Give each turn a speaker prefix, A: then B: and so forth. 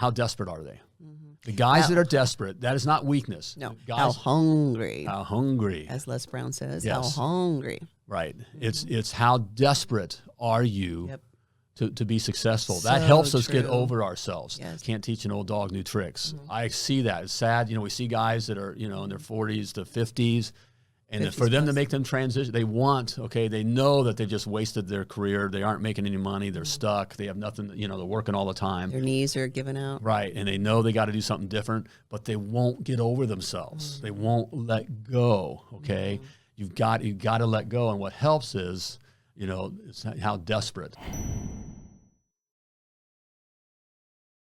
A: how desperate are they? The guys that are desperate, that is not weakness.
B: No,
A: guys,
B: how hungry.
A: How hungry.
B: As Les Brown says,
A: Yes.
B: how hungry.
A: Right. It's how desperate are you to be successful.
B: So
A: that helps us get
B: true.
A: over ourselves.
B: Yes.
A: Can't teach an old dog new tricks. I see that. It's sad. We see guys that are, in their 40s to 50s, and
B: 50s
A: for them to
B: plus.
A: make them transition, they know that they just wasted their career. They aren't making any money. They're stuck. They have nothing, they're working all the time.
B: Their knees are giving out.
A: Right, and they know they got to do something different, but they won't get over themselves. They won't let go, okay? You've got to let go, and what helps is, is how desperate.